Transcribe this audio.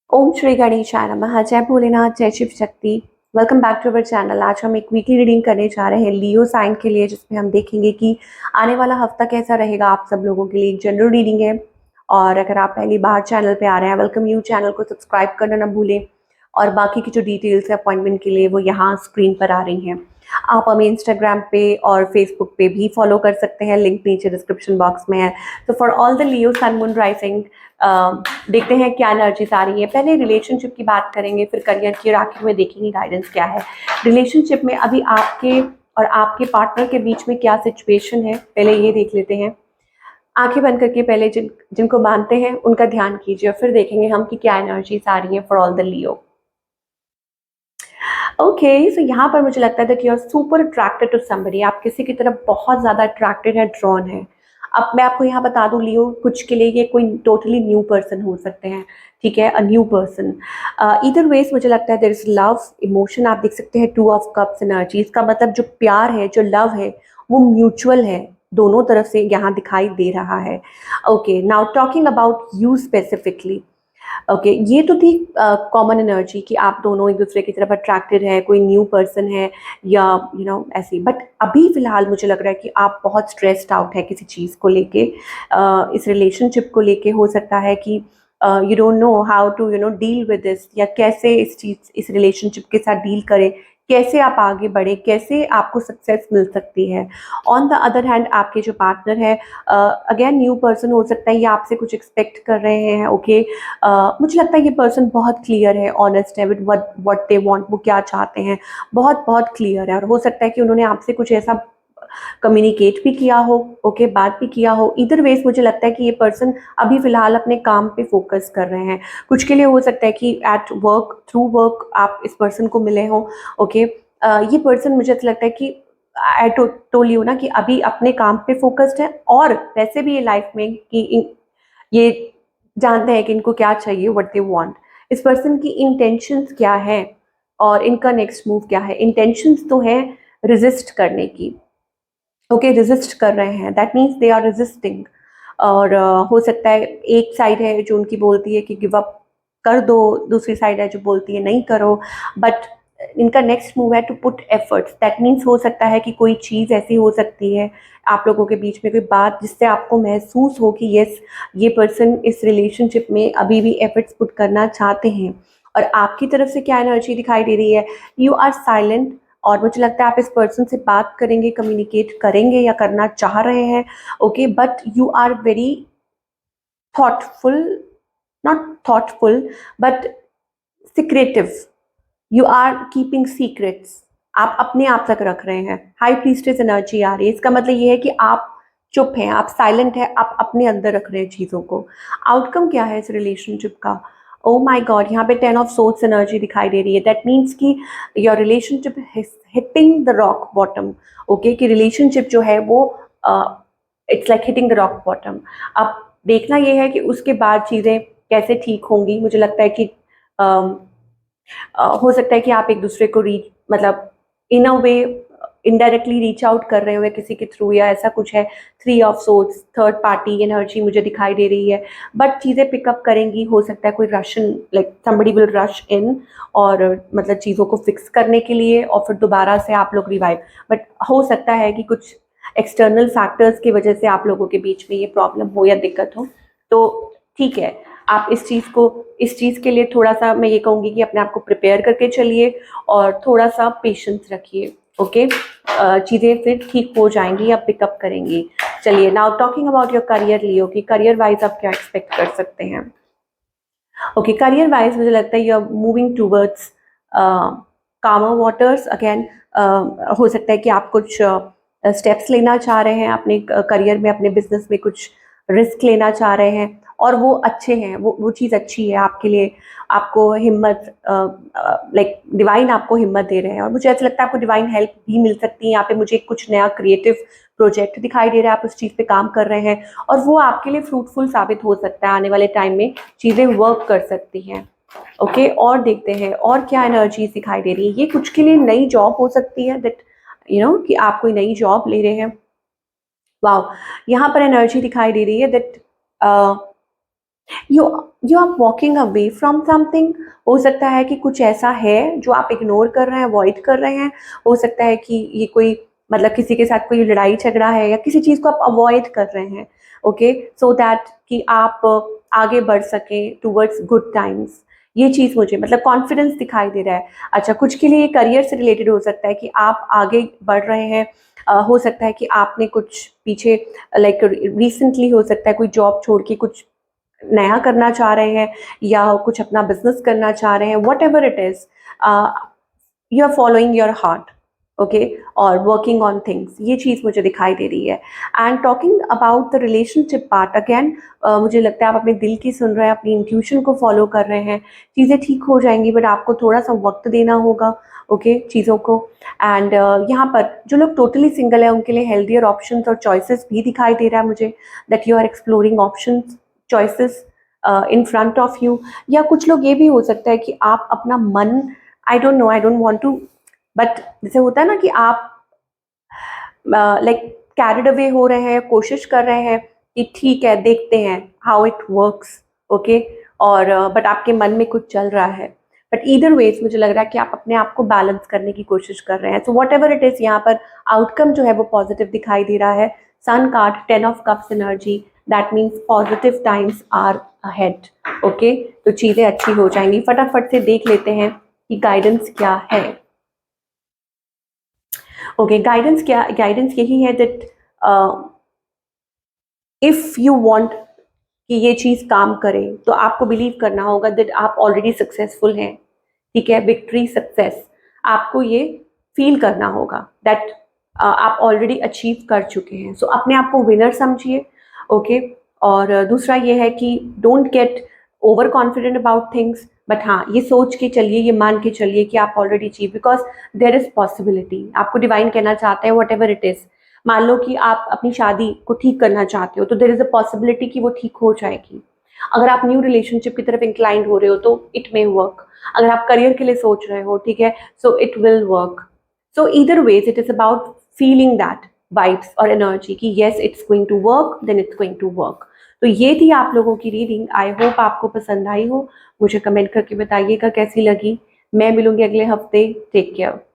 ओम श्री गणेशाय नमः। जय भोलेनाथ, जय Shiv Shakti. Welcome back to our channel. आज हम एक वीकली रीडिंग करने जा रहे हैं लियो साइन के लिए, जिसमें हम देखेंगे कि आने वाला हफ्ता कैसा रहेगा आप सब लोगों के लिए। एक जनरल रीडिंग है और अगर आप पहली बार चैनल पे आ रहे हैं, वेलकम यू। चैनल को सब्सक्राइब करना ना भूलें और बाकी की जो डिटेल्स है अपॉइंटमेंट के लिए वो यहाँ स्क्रीन पर आ रही हैं। आप हमें इंस्टाग्राम पे और फेसबुक पे भी फॉलो कर सकते हैं, लिंक नीचे डिस्क्रिप्शन बॉक्स में है। तो for all the Leo sun moon rising, देखते हैं क्या एनर्जीज आ रही है। पहले रिलेशनशिप की बात करेंगे, फिर करियर की, और आखिर में देखेंगे गाइडेंस क्या है। रिलेशनशिप में अभी आपके और आपके पार्टनर के बीच में क्या सिचुएशन है, पहले ये देख लेते हैं। आंखें बंद करके पहले जिनको मानते हैं उनका ध्यान कीजिए और फिर देखेंगे हम कि क्या एनर्जीज आ रही है for all the Leo. Okay, so यहाँ पर मुझे लगता है that you are super attracted to somebody. आप किसी की तरफ बहुत ज़्यादा अट्रैक्टेड है, ड्रॉन है। अब मैं आपको यहाँ बता दूँ लियो, कुछ के लिए ये कोई टोटली न्यू पर्सन हो सकते हैं, ठीक है, a new person. Either ways मुझे लगता है देयर इज लव इमोशन। आप देख सकते हैं 2 ऑफ कप्स एनर्जी। इसका मतलब जो प्यार है, जो लव है, वो म्यूचुअल है, दोनों तरफ से यहाँ दिखाई दे रहा है। Okay, now talking about you specifically. Okay, ये तो थी कॉमन एनर्जी कि आप दोनों एक दूसरे की तरफ अट्रैक्टेड है, कोई न्यू पर्सन है या ऐसे। बट अभी फिलहाल मुझे लग रहा है कि आप बहुत स्ट्रेस्ड आउट है किसी चीज़ को लेके, इस रिलेशनशिप को लेके। हो सकता है कि you don't know how to deal with this, या कैसे इस रिलेशनशिप के साथ डील करें, कैसे आप आगे बढ़े, कैसे आपको सक्सेस मिल सकती है। ऑन द अदर हैंड आपके जो पार्टनर है, अगेन न्यू पर्सन हो सकता है, ये आपसे कुछ एक्सपेक्ट कर रहे हैं। ओके, मुझे लगता है ये पर्सन बहुत क्लियर है, ऑनेस्ट है विद व्हाट दे वांट, वो क्या चाहते हैं, बहुत बहुत क्लियर है। और हो सकता है कि उन्होंने आपसे कुछ ऐसा कम्युनिकेट भी किया हो, ओके, बात भी किया हो। इधर वेज मुझे लगता है कि ये पर्सन अभी फिलहाल अपने काम पे फोकस कर रहे हैं। कुछ के लिए हो सकता है कि एट वर्क, थ्रू वर्क आप इस पर्सन को मिले हों। ओके, ये पर्सन मुझे ऐसा लगता है कि आई टोल यू ना कि अभी अपने काम पे फोकस्ड है, और वैसे भी ये लाइफ में कि ये जानते हैं कि इनको क्या चाहिए, व्हाट दे वांट। इस पर्सन की इंटेंशंस क्या है और इनका नेक्स्ट मूव क्या है। इंटेंशंस तो है रेजिस्ट करने की, ओके, रेजिस्ट कर रहे हैं, that means they are resisting. और हो सकता है एक साइड है जो उनकी बोलती है कि गिव अप कर दो, दूसरी साइड है जो बोलती है नहीं करो। बट इनका नेक्स्ट मूव है to put efforts. That means हो सकता है कि कोई चीज़ ऐसी हो सकती है आप लोगों के बीच में, कोई बात जिससे आपको महसूस हो कि यस, ये पर्सन इस रिलेशनशिप में अभी भी एफर्ट्स पुट करना चाहते हैं। और आपकी तरफ से क्या एनर्जी दिखाई दे रही है, यू आर साइलेंट। और मुझे लगता है आप इस पर्सन से बात करेंगे, कम्युनिकेट करेंगे या करना चाह रहे हैं। Okay, but you are very thoughtful, not thoughtful but secretive. You are keeping secrets. आप अपने आप तक रख रहे हैं। हाई प्रीस्टेस एनर्जी आ रही है। इसका मतलब ये है कि आप चुप हैं, आप साइलेंट हैं, आप अपने अंदर रख रहे हैं चीज़ों को। आउटकम क्या है इस रिलेशनशिप का? ओ माई गॉड, यहाँ पे 10 ऑफ सोर्ड्स एनर्जी दिखाई दे रही है। दैट मीन्स कि your relationship hitting the rock bottom. Okay, कि रिलेशनशिप जो है वो it's like hitting the rock bottom. अब देखना ये है कि उसके बाद चीज़ें कैसे ठीक होंगी। मुझे लगता है कि हो सकता है कि आप एक दूसरे को मतलब इन अ वे इनडायरेक्टली रीच आउट कर रहे हो किसी के थ्रू, या ऐसा कुछ है। 3 of swords, third party energy मुझे दिखाई दे रही है। बट चीज़ें पिकअप करेंगी। हो सकता है कोई Russian, like somebody will rush in, और मतलब चीज़ों को फिक्स करने के लिए, और फिर दोबारा से आप लोग रिवाइव। बट हो सकता है कि कुछ एक्सटर्नल फैक्टर्स की वजह से आप लोगों के बीच में ये प्रॉब्लम हो या दिक्कत हो। तो ठीक है, आप इस चीज़ के लिए थोड़ा सा, मैं ये कहूँगी कि अपने आप को प्रिपेयर करके चलिए और थोड़ा सा पेशेंस रखिए। ओके, चीज़ें फिर ठीक हो जाएंगी, आप पिकअप करेंगी। चलिए, now talking about your career Leo, कि करियर वाइज आप क्या एक्सपेक्ट कर सकते हैं। ओके, करियर वाइज मुझे लगता है यू आर मूविंग टूवर्ड्स कामर वाटर्स अगेन। हो सकता है कि आप कुछ स्टेप्स लेना चाह रहे हैं अपने करियर में, अपने बिजनेस में कुछ रिस्क लेना चाह रहे हैं, और वो अच्छे हैं, वो चीज़ अच्छी है आपके लिए। आपको हिम्मत, लाइक डिवाइन आपको हिम्मत दे रहे हैं, और मुझे ऐसा लगता है आपको डिवाइन हेल्प भी मिल सकती है। यहाँ पे मुझे कुछ नया क्रिएटिव प्रोजेक्ट दिखाई दे रहा है, आप उस चीज़ पे काम कर रहे हैं, और वो आपके लिए फ्रूटफुल साबित हो सकता है। आने वाले टाइम में चीज़ें वर्क कर सकती हैं। ओके, और देखते हैं और क्या एनर्जी दिखाई दे रही है। ये कुछ के लिए नई जॉब हो सकती है, दैट कि आप कोई नई जॉब ले रहे हैं। वाओ, यहाँ पर एनर्जी दिखाई दे रही है that you you are walking away from something. हो सकता है कि कुछ ऐसा है जो आप इग्नोर कर रहे हैं, अवॉइड कर रहे हैं। हो सकता है कि ये कोई मतलब किसी के साथ कोई लड़ाई झगड़ा है या किसी चीज़ को आप अवॉइड कर रहे हैं, ओके, सो दैट कि आप आगे बढ़ सकें टूवर्ड्स गुड टाइम्स। ये चीज़ मुझे मतलब कॉन्फिडेंस दिखाई दे रहा है। अच्छा, कुछ के लिए करियर से रिलेटेड हो सकता है कि आप आगे बढ़ रहे हैं। हो सकता है कि आपने कुछ पीछे लाइक रिसेंटली हो सकता है कोई जॉब छोड़ के कुछ नया करना चाह रहे हैं या कुछ अपना बिजनेस करना चाह रहे हैं, whatever it is, you are following your heart, okay, और वर्किंग ऑन थिंग्स, ये चीज़ मुझे दिखाई दे रही है। And talking about the relationship part again, मुझे लगता है आप अपने दिल की सुन रहे हैं, अपनी इंट्यूशन को फॉलो कर रहे हैं। चीज़ें ठीक हो जाएंगी, बट आपको थोड़ा सा वक्त देना होगा, ओके, चीज़ों को। एंड यहाँ पर जो लोग टोटली सिंगल है उनके लिए हेल्दियर ऑप्शंस और चॉइसेस भी दिखाई दे रहा है मुझे, that you are exploring options, choices in front of you. या कुछ लोग ये भी हो सकता है कि आप अपना मन, I don't know, I don't want to, but जैसे होता है ना कि आप लाइक कैरिड अवे हो रहे हैं, कोशिश कर रहे हैं कि ठीक है देखते हैं हाउ इट वर्क्स, ओके, और बट आपके मन में कुछ चल रहा है। बट ईदर वेज मुझे लग रहा है कि आप अपने आप को बैलेंस करने की कोशिश कर रहे हैं। So what ever it is, यहाँ पर आउटकम जो है वो पॉजिटिव दिखाई दे रहा है। Sun card, 10 of cups energy, that means positive times are ahead, okay. तो चीज़ें अच्छी हो जाएंगी। फटाफट से देख लेते हैं कि गाइडेंस क्या है। ओके, गाइडेंस क्या, गाइडेंस यही है दैट इफ यू वांट कि ये चीज़ काम करे तो आपको बिलीव करना होगा दैट आप ऑलरेडी सक्सेसफुल हैं, ठीक है, विक्ट्री, सक्सेस, आपको ये फील करना होगा दैट आप ऑलरेडी अचीव कर चुके हैं। सो अपने आप को विनर समझिए, ओके। और दूसरा ये है कि don't get over confident about things, but हाँ, ये सोच के चलिए, ये मान के चलिए कि आप already achieve, because there is possibility. आपको डिवाइन कहना चाहते हैं वट एवर इट इज। मान लो कि आप अपनी शादी को ठीक करना चाहते हो तो देर इज अ पॉसिबिलिटी कि वो ठीक हो जाएगी। अगर आप न्यू रिलेशनशिप की तरफ इंक्लाइंड हो रहे हो तो इट मे वर्क। अगर आप करियर के लिए सोच रहे हो, ठीक है, so it will work. So either ways it is about feeling that vibes और एनर्जी कि yes it's going to work, then it's going to work. तो ये थी आप लोगों की रीडिंग। आई होप आपको पसंद आई हो। मुझे कमेंट करके बताइएगा कैसी लगी। मैं मिलूंगी अगले हफ्ते। Take care.